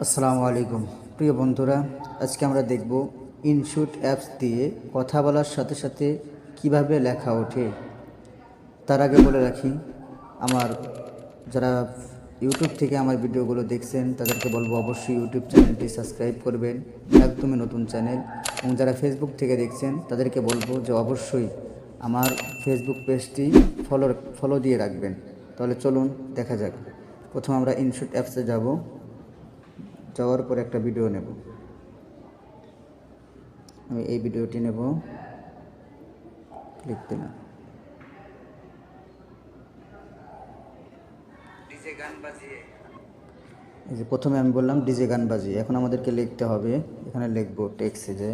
আসসালামু আলাইকুম প্রিয় বন্ধুরা, আজকে আমরা দেখব ইনশুট অ্যাপস দিয়ে কথা বলার সাথে সাথে কিভাবে লেখা ওঠে। তার আগে বলে রাখি, আমার যারা ইউটিউব থেকে আমার ভিডিওগুলো দেখছেন তাদেরকে বলবো অবশ্যই ইউটিউব চ্যানেলটি সাবস্ক্রাইব করবেন, একদমই নতুন চ্যানেল। এবং যারা ফেসবুক থেকে দেখছেন তাদেরকে বলবো যে অবশ্যই আমার ফেসবুক পেজটি ফলো দিয়ে রাখবেন। তাহলে চলুন দেখা যাক। প্রথমে আমরা ইনশুট অ্যাপসে যাব, যাওয়ার পর একটা ভিডিও নেব। আমি এই ভিডিওটি নেব, ক্লিক দিলাম। এই যে প্রথমে আমি বললাম ডিজে গান বাজিয়ে, এখন আমাদেরকে লিখতে হবে, এখানে লিখবো টেক্সটে যে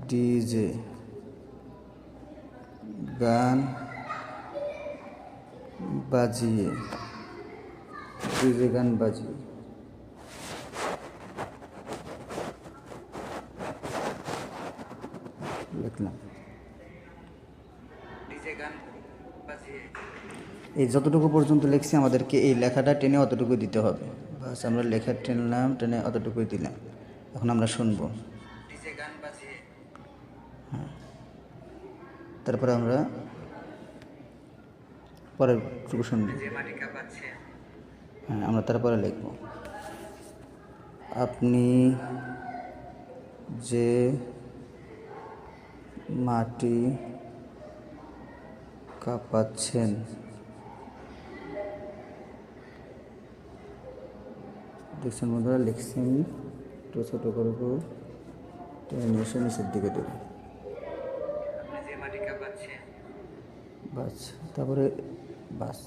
ডিজে গান বাজিয়ে, ডিজে গান বাজিয়ে। লিখলাম। এই যতটুকু পর্যন্ত লিখছি আমাদেরকে এই লেখাটা টেনে অতটুকু দিতে হবে। বাস আমরা লেখা টেনলাম, টেনে অতটুকুই দিলাম। এখন আমরা শুনবো। হ্যাঁ, তারপরে আমরা পরের টুকু শুনবো। হ্যাঁ, আমরা তারপরে লিখব আপনি যে মাটি কাঁপাচ্ছেন দেখছেন বন্ধুরা, লিখছেন একটু ছোটো করবো, নিচে নিচের দিকে দেবো। বাস তারপরে বাস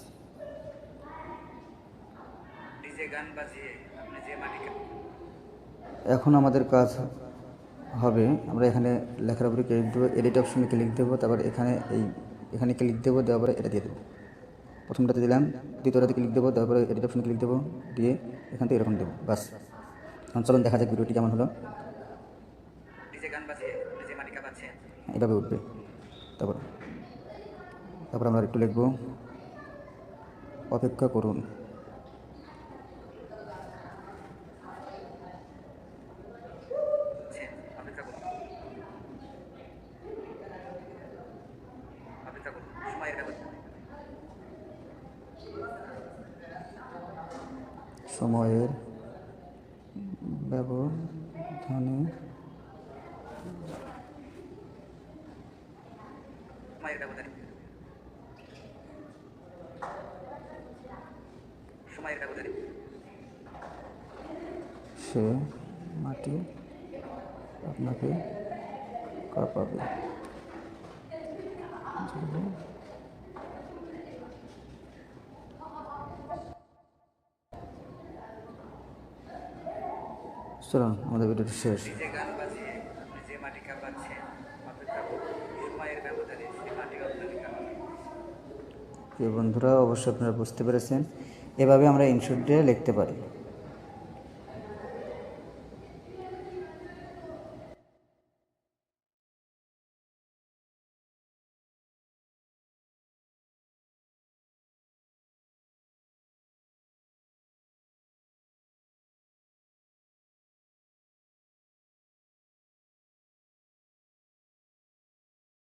এখন আমাদের কাজ হবে, আমরা এখানে লেখার উপরে ক্লিক দেবো, এডিট অপশনে ক্লিক দেবো, তারপর এখানে ক্লিক দেবো, দেওয়ার পরে এটা দিয়ে দেবো। প্রথমটাতে দিলাম, দ্বিতীয়টাতে ক্লিক দেবো, তারপরে এডিট অপশনে ক্লিক দেবো, দিয়ে এখান থেকে এরকম দেবো। বাস এখন চলুন দেখা যাক ভিডিওটি কেমন হলো। এভাবে উঠবে। তারপর আমরা একটু লিখবো অপেক্ষা করুন। সময়ের ব্যবধানে সে মাটি আপনাকে কাঁপাবে। চলুন আমাদের ভিডিওটি শেষ। প্রিয় বন্ধুরা, অবশ্যই আপনারা বুঝতে পেরেছেন, এভাবে আমরা ইনশুট দিয়ে লিখতে পারি।